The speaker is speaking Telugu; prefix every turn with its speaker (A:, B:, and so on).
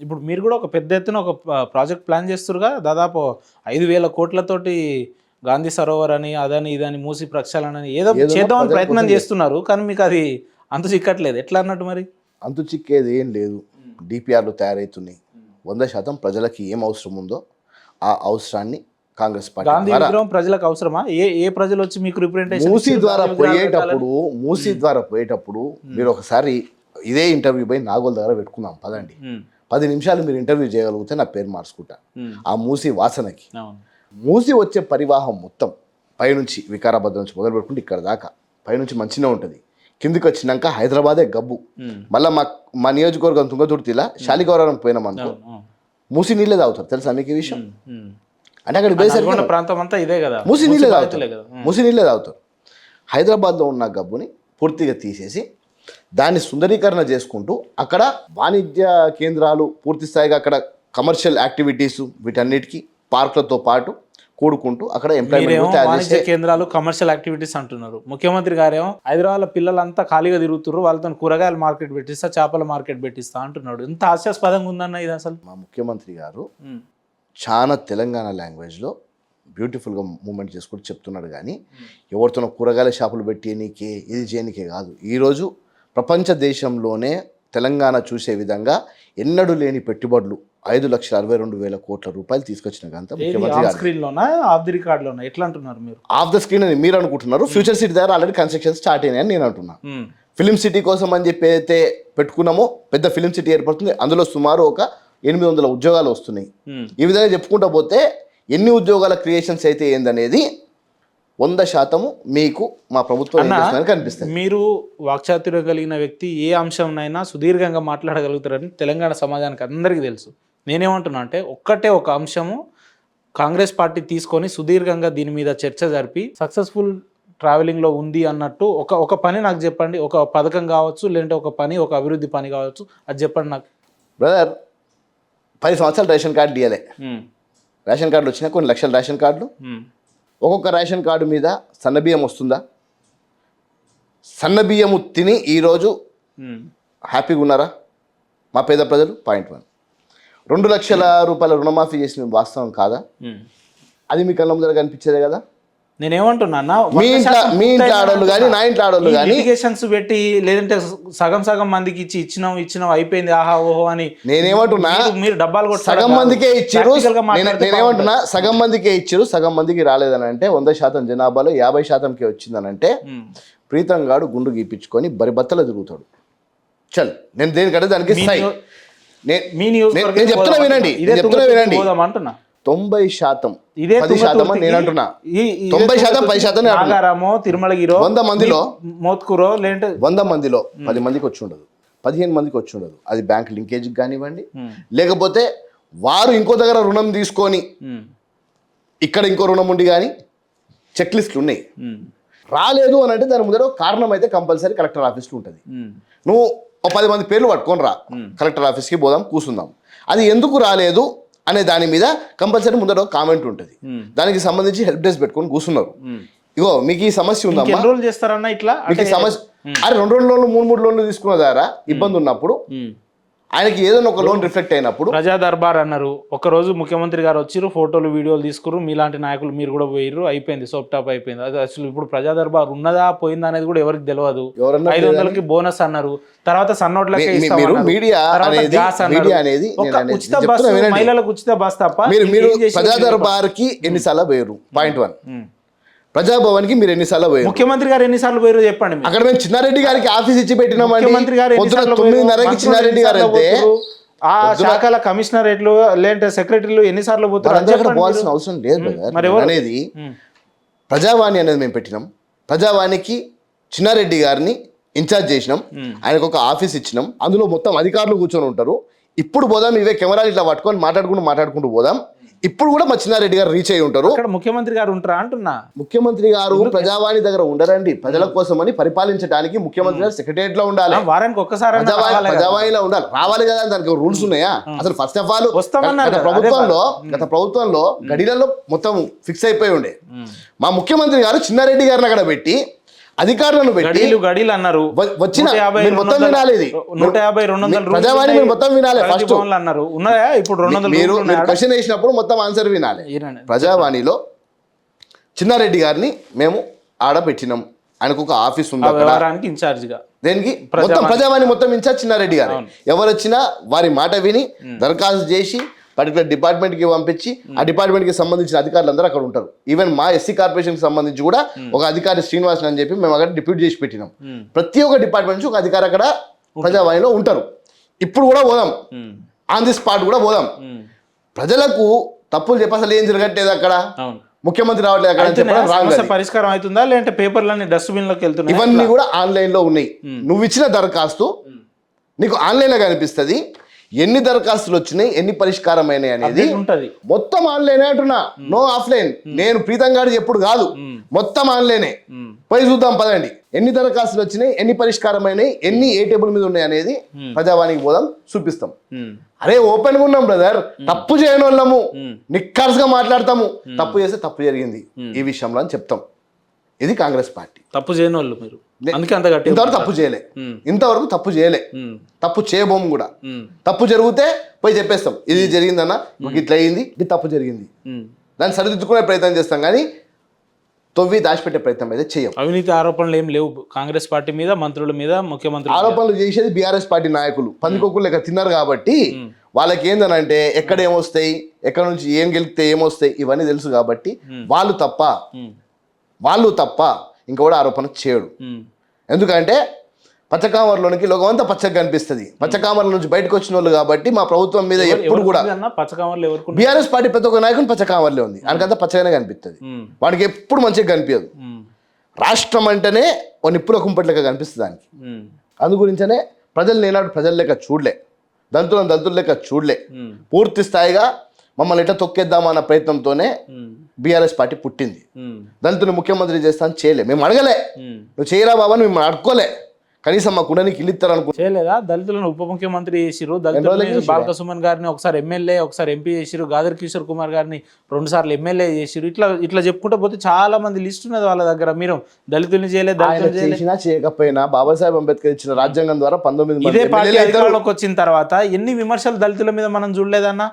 A: ఇప్పుడు మీరు కూడా ఒక పెద్ద ఎత్తున ఒక ప్రాజెక్ట్ ప్లాన్ చేస్తురుగా, దాదాపు 5,000 కోట్లతోటి గాంధీ సరోవర్ అని అదని ఇదని మూసి ప్రక్షాళనని ఏదో చేద్దామని ప్రయత్నం చేస్తున్నారు. కానీ మీకు అది అంత చిక్కట్లేదు. ఎట్లా అన్నట్టు మరి?
B: అంతు చిక్కేది ఏం లేదు. డిపిఆర్లు తయారవుతున్నాయి. 100% ప్రజలకి ఏం అవసరం ఉందో ఆ అవసరాన్ని కాంగ్రెస్ పార్టీ
A: గాంధీ విగ్రహం ప్రజలకు అవసరమా? ఏ ప్రజలు వచ్చి మీకు రిప్రజెంటేషన్
B: మూసీ ద్వారా పోయేటప్పుడు మీరు ఒకసారి ఇదే ఇంటర్వ్యూ పోయి నాగోల్ దగ్గర పెట్టుకుందాం పదండి. 10 నిమిషాలు మీరు ఇంటర్వ్యూ చేయగలిగితే నా పేరు మార్చుకుంటా. ఆ మూసీ వాసనకి మూసి వచ్చే పరివాహం మొత్తం పైనుంచి వికారాబాద్ నుంచి మొదలు పెట్టుకుంటే ఇక్కడ దాకా పైనుంచి మంచిగా ఉంటుంది. కిందికి వచ్చినాక హైదరాబాదే గబ్బు. మళ్ళీ మా నియోజకవర్గం తుంగతుర్తిలా శాలిగౌరవం పోయినాం అనుకో మూసి నీళ్ళే తాగుతారు. తెలుసా మీకు ఈ విషయం? అంటే అక్కడ
A: ప్రాంతం అంతా ఇదే కదా,
B: మూసి నీళ్ళే తాగుతారు. హైదరాబాద్లో ఉన్న గబ్బుని పూర్తిగా తీసేసి దాన్ని సుందరీకరణ చేసుకుంటూ అక్కడ వాణిజ్య కేంద్రాలు పూర్తి స్థాయిగా అక్కడ కమర్షియల్ యాక్టివిటీస్ వీటన్నిటికీ పార్కులతో పాటు కూడుకుంటూ అక్కడ ఎంప్లాయ్మెంట్
A: వాణిజ్య కేంద్రాలు కమర్షియల్ యాక్టివిటీస్ అంటున్నారు. ముఖ్యమంత్రి గారేమో హైదరాబాద్ పిల్లలంతా ఖాళీగా తిరుగుతున్నారు, వాళ్ళతో కూరగాయల మార్కెట్ పెట్టిస్తా, చేపల మార్కెట్ పెట్టిస్తా అంటున్నాడు. ఎంత హాస్యాస్పదంగా ఉందన్న ఇది అసలు.
B: మా ముఖ్యమంత్రి గారు చాలా తెలంగాణ లాంగ్వేజ్లో బ్యూటిఫుల్గా మూమెంట్ చేసుకుంటూ చెప్తున్నాడు. కానీ ఎవరితోనో కూరగాయల షాపులు పెట్టేనికే ఇది చేయనికే కాదు. ఈరోజు ప్రపంచ దేశంలోనే తెలంగాణ చూసే విధంగా ఎన్నడూ లేని పెట్టుబడులు 5,62,000 కోట్ల రూపాయలు తీసుకొచ్చిన గంత ముఖ్యమంత్రి
A: గారు. ఎట్లా అంటున్నారు మీరు?
B: ఆఫ్ ద స్క్రీన్ అని మీరు అనుకుంటున్నారు. ఫ్యూచర్ సిటీ దగ్గర ఆల్రెడీ కన్స్ట్రక్షన్ స్టార్ట్ అయినాయని నేను అంటున్నా. ఫిలిం సిటీ కోసం అని చెప్పి అయితే పెట్టుకున్నామో పెద్ద ఫిలిం సిటీ ఏర్పడుతుంది. అందులో సుమారు ఒక 800 ఉద్యోగాలు వస్తున్నాయి. ఈ విధంగా చెప్పుకుంటా పోతే ఎన్ని ఉద్యోగాల క్రియేషన్స్ అయితే ఏందనేది 100% మీకు మా ప్రభుత్వం కనిపిస్తుంది.
A: మీరు వాక్చాతుర్యం కలిగిన వ్యక్తి, ఏ అంశంనైనా సుదీర్ఘంగా మాట్లాడగలుగుతారని తెలంగాణ సమాజానికి అందరికీ తెలుసు. నేనేమంటున్నా అంటే ఒక్కటే ఒక అంశము కాంగ్రెస్ పార్టీ తీసుకొని సుదీర్ఘంగా దీని మీద చర్చ జరిపి సక్సెస్ఫుల్ ట్రావెలింగ్లో ఉంది అన్నట్టు ఒక పని నాకు చెప్పండి. ఒక పథకం కావచ్చు, లేదంటే ఒక పని, ఒక అభివృద్ధి పని కావచ్చు, అది చెప్పండి నాకు.
B: బ్రదర్, 10 సంవత్సరాలు రేషన్ కార్డు ఇవ్వలే. రేషన్ కార్డులు వచ్చినా కొన్ని లక్షల రేషన్ కార్డులు. ఒక్కొక్క రేషన్ కార్డు మీద సన్నబియ్యం వస్తుందా? సన్నబియ్యము తిని ఈరోజు హ్యాపీగా ఉన్నారా మా పేద ప్రజలు? పాయింట్ 1. 2 లక్షల రూపాయల రుణమాఫీ చేసిన వాస్తవం కాదా? అది మీ కళ్ళ ముందర కనిపించేదే కదా.
A: నేనేమంటున్నా,
B: మీ ఇంట్లో ఆడోళ్ళు కానీ నా ఇంట్లో ఆడోళ్ళు కానీ
A: లిటిగేషన్స్ పెట్టి, లేదంటే సగం మందికి ఇచ్చినాం అయిపోయింది ఆహా ఓహో అని.
B: నేనేమంటున్నా,
A: మీరు డబ్బాలు
B: సగం మందికే ఇచ్చారు. నేనేమంటున్నా, సగం మందికే ఇచ్చారు, సగం మందికి రాలేదని అంటే 100% జనాభాలో 50%కే వచ్చిందని అంటే ప్రీతం గాడు గుండు గీపించుకొని బరిబత్తలు తిరుగుతాడు. చల్, నేను దేనికంటే దానికి నేను చెప్తున్నా వినండి. 90%
A: ఇదే
B: 10% నేను అంటున్నా. 90% 10%
A: తిరుమలగిరో
B: 100 మందిలో
A: మోత్కూరో లేదంటే
B: 100 మందిలో 10 మందికి వచ్చి ఉండదు, 15 మందికి వచ్చి ఉండదు. అది బ్యాంక్ లింకేజ్కి కానివ్వండి, లేకపోతే వారు ఇంకో దగ్గర రుణం తీసుకొని ఇక్కడ ఇంకో రుణం ఉండి కానీ చెక్ లిస్టులు ఉన్నాయి. రాలేదు అని అంటే దాని ముందర కారణం అయితే కంపల్సరీ కలెక్టర్ ఆఫీస్లో ఉంటుంది. నువ్వు 10 మంది పేర్లు పట్టుకొని రా, కలెక్టర్ ఆఫీస్కి పోదాం, కూర్చుందాం. అది ఎందుకు రాలేదు అనే దాని మీద కంపల్సరీ ముందర కామెంట్ ఉంటుంది. దానికి సంబంధించి హెల్ప్ డెస్క్ పెట్టుకొని కూర్చున్నారు. ఇగో మీకు ఈ సమస్య ఉందమ్మా,
A: చేస్తారన్నా ఇట్లా
B: సమస్య. అరే 2 లోన్లు 3 లోన్లు తీసుకున్న ద్వారా ఇబ్బంది ఉన్నప్పుడు ఆయనకి ఏదైనా ఒక లోన్ రిఫ్లెక్ట్ అయినప్పుడు
A: ప్రజా దర్బార్ అన్నారు. ఒక రోజు ముఖ్యమంత్రి గారు వచ్చిర్రు, ఫోటోలు వీడియోలు తీసుకురు, మీలాంటి నాయకులు మీరు కూడా పోయిర్రు, అయిపోయింది, సోప్ టాప్ అయిపోయింది. అది అసలు ఇప్పుడు ప్రజా దర్బార్ ఉన్నదా పోయిందా అనేది కూడా ఎవరికి తెలియదు. 500కి బోనస్ అన్నారు, తర్వాత సన్నోట్లకే ఉచిత బస్సు, మహిళలకు ఉచిత బస్ తప్ప.
B: మీరు ప్రజా దర్బార్ కి ఎన్నిసార్లు పోయారు? పాయింట్ 1. ప్రజాభవన్ కి మీరు ఎన్నిసార్లు పోయారు?
A: ముఖ్యమంత్రి గారు ఎన్నిసార్లు పోయారు చెప్పండి.
B: అక్కడ మేము చిన్నారెడ్డి గారికి ఆఫీస్ ఇచ్చి పెట్టినామండి.
A: ముఖ్యమంత్రి గారు
B: 9:30కి చిన్నారెడ్డి గారు అయితే
A: ఆ శాఖల కమిషనరేట్లు లేదంటే సెక్రటరీలు ఎన్నిసార్లు పోతారు?
B: పోవాల్సిన అవసరం లేదు అనేది. ప్రజావాణి అనేది మేము పెట్టినాం. ప్రజావాణికి చిన్నారెడ్డి గారిని ఇన్ఛార్జ్ చేసినాం, ఆయనకు ఒక ఆఫీస్ ఇచ్చినాం. అందులో మొత్తం అధికారులు కూర్చొని ఉంటారు. ఇప్పుడు పోదాం, ఇవే కెమెరాలు ఇట్లా పట్టుకొని మాట్లాడుకుంటూ పోదాం. ఇప్పుడు కూడా మా చిన్నారెడ్డి గారు రీచ్ అయ్యి ఉంటారు.
A: ముఖ్యమంత్రి గారు ఉంటారా అంటున్నా.
B: ముఖ్యమంత్రి గారు ప్రజావాణి దగ్గర ఉండరండి. ప్రజల కోసమని పరిపాలించడానికి ముఖ్యమంత్రి గారు సెక్రటరియట్ లో ఉండాలి,
A: వారానికి ఒక్కసారి
B: ప్రజావాణిలో ఉండాలి. రావాలి కదా, దానికి రూల్స్ ఉన్నాయా? అసలు ఫస్ట్ ఆఫ్ ఆల్ గత ప్రభుత్వంలో గడిలలో మొత్తం ఫిక్స్ అయిపోయి ఉండే. మా ముఖ్యమంత్రి గారు చిన్నారెడ్డి గారిని అక్కడ పెట్టి అధికారులను పెట్టి
A: గడీలు అన్నారు,
B: వచ్చిన
A: 150,
B: మీరు మొత్తం
A: 200,
B: వినాలి ఇది.
A: 150, 200 rooms
B: ప్రజావాణి మీరు మొత్తం వినాలి
A: ప్రగతి
B: ఫస్ట్.
A: భవన్లు అన్నారు, ఉన్నాయా ఇప్పుడు 200
B: మీరు
A: rooms ఉన్నాయా?
B: క్వశ్చన్ వేసినప్పుడు మొత్తం ఆన్సర్ వినాలి.
A: ఈయననే.
B: ప్రజావాణిలో చిన్నారెడ్డి గారిని మేము ఆడ పెట్టినాం, ఆయనకు ఒక ఆఫీస్ ఉంది
A: ఆ
B: అక్కడ.
A: వ్యవహారానికి ఇన్ఛార్జ్ గా
B: దేనికి మొత్తం ప్రజావాణి మొత్తం ఇన్ఛార్జ్ చిన్నారెడ్డి గారు. ఎవరు వచ్చినా వారి మాట విని దరఖాస్తు చేసి పర్టికులర్ డిపార్ట్మెంట్కి పంపించి ఆ డిపార్ట్మెంట్కి సంబంధించిన అధికారులు అందరూ అక్కడ ఉంటారు. ఈవెన్ మా ఎస్సీ కార్పొరేషన్కి సంబంధించి కూడా ఒక అధికారి శ్రీనివాస్ అని చెప్పి మేము అక్కడ డిప్యూట్ చేసి పెట్టినాం. ప్రతి ఒక్క డిపార్ట్మెంట్ నుంచి ఒక అధికారి అక్కడ ప్రజావాణిలో ఉంటారు. ఇప్పుడు కూడా పోదాం, ఆన్ ది స్పాట్ కూడా పోదాం. ప్రజలకు తప్పులు చెప్పి అసలు ఏం జరగట్లేదు అక్కడ, ముఖ్యమంత్రి రావట్లేదు అక్కడ అని చెప్పడం రాంగ్.
A: సమస్య పరిష్కారం అవుతుందా లేదంటే పేపర్లన్నీ డస్ట్బిన్ లోకి వెళ్తున్నాయి?
B: ఇవన్నీ కూడా ఆన్లైన్ లో ఉన్నాయి. నువ్వు ఇచ్చిన దరఖాస్తు నీకు ఆన్లైన్ లో కనిపిస్తుంది. ఎన్ని దరఖాస్తులు వచ్చినాయి, ఎన్ని పరిష్కారం అయినాయి అనేది
A: ఉంటది.
B: మొత్తం ఆన్లైన్ అంటున్నా, నో ఆఫ్లైన్. నేను ప్రీతం గారు ఎప్పుడు కాదు, మొత్తం ఆన్లైనే. పోయి చూద్దాం పదండి, ఎన్ని దరఖాస్తులు వచ్చినాయి, ఎన్ని పరిష్కారం అయినాయి, ఎన్ని ఏ టేబుల్ మీద ఉన్నాయి అనేది ప్రజావాణికి పోదాం, చూపిస్తాం. అరే ఓపెన్ గా ఉన్నాం బ్రదర్, తప్పు చేయని వాళ్ళము, నిక్కర్స్ గా మాట్లాడతాము. తప్పు చేస్తే తప్పు జరిగింది ఈ విషయంలో అని చెప్తాం. ఇది కాంగ్రెస్ పార్టీ.
A: తప్పు చేయని వాళ్ళు మీరు, అందుకే అంత గట్టి.
B: ఇంతవరకు తప్పు చేయలే, ఇంతవరకు తప్పు చేయలే, తప్పు చేయబోము కూడా. తప్పు జరిగితే పోయి చెప్పేస్తాం, ఇది జరిగిందన్న, ఇట్లా అయింది, ఇది తప్పు జరిగింది, దాన్ని సరిదిద్దుకునే ప్రయత్నం చేస్తాం. కానీ తొవ్వి దాచిపెట్టే ప్రయత్నం అయితే చేయం.
A: అవినీతి ఆరోపణలు ఏం లేవు కాంగ్రెస్ పార్టీ మీద, మంత్రుల మీద, ముఖ్యమంత్రి.
B: ఆరోపణలు చేసేది బీఆర్ఎస్ పార్టీ నాయకులు, పందికొక్కులు లెక్క తిన్నారు కాబట్టి వాళ్ళకి ఏందనంటే ఎక్కడ ఏమొస్తాయి, ఎక్కడ నుంచి ఏం గెలిస్తే ఏమొస్తాయి ఇవన్నీ తెలుసు కాబట్టి వాళ్ళు తప్ప ఇంకొకటి ఆరోపణ చేయడు. ఎందుకంటే పచ్చకామర్లోనికి లోకమంతా పచ్చగా కనిపిస్తుంది. పచ్చకామర్ల నుంచి బయటకు వచ్చిన వాళ్ళు కాబట్టి మా ప్రభుత్వం మీద ఎప్పుడు కూడా బీఆర్ఎస్ పార్టీ ప్రతి ఒక్క నాయకుని పచ్చకామర్లే ఉంది, ఆయనకంతా పచ్చగానే కనిపిస్తుంది. వాడికి ఎప్పుడు మంచిగా కనిపించదు. రాష్ట్రం అంటేనే ఓ నిప్పుల కుంపట్లెక్క కనిపిస్తుంది దానికి. అందు గురించనే ప్రజలు నేనాడు ప్రజల లెక్క చూడలే, దళితుల లెక్క చూడలే. పూర్తి స్థాయిగా మమ్మల్ని ఎట్లా తొక్కేద్దామన్న ప్రయత్నంతోనే బీఆర్ఎస్ పార్టీ పుట్టింది. దళితుని ముఖ్యమంత్రి చేస్తాను చేయలే, మేము అడగలే. నువ్వు చేయరా బాబా, మేము అడుకోలే. కనీసం మా కుండనికి ఇల్లు ఇస్తారనుకో
A: చేయలేదా? దళితులను ఉప ముఖ్యమంత్రి చేసిరు, దళితులని బాలక సుమన్ గారిని ఒకసారి ఎమ్మెల్యే, ఒకసారి ఎంపీ చేసిరు, గాదర్ కిషోర్ కుమార్ గారిని 2 సార్లు ఎమ్మెల్యే చేసిరు. ఇట్లా చెప్పుకుంటూ పోతే చాలా మంది లిస్ట్ ఉన్నది వాళ్ళ దగ్గర. మీరు దళితుల్ని చేయలేదు,
B: చేసినా చేయకపోయినా బాబాసాహెబ్ అంబేద్కర్ ఇచ్చిన రాజ్యాంగం ద్వారా 19
A: ఇదే పార్టీ అధికారంలోకి వచ్చిన తర్వాత ఎన్ని విమర్శలు దళితుల మీద మనం చూడలేదన్నా?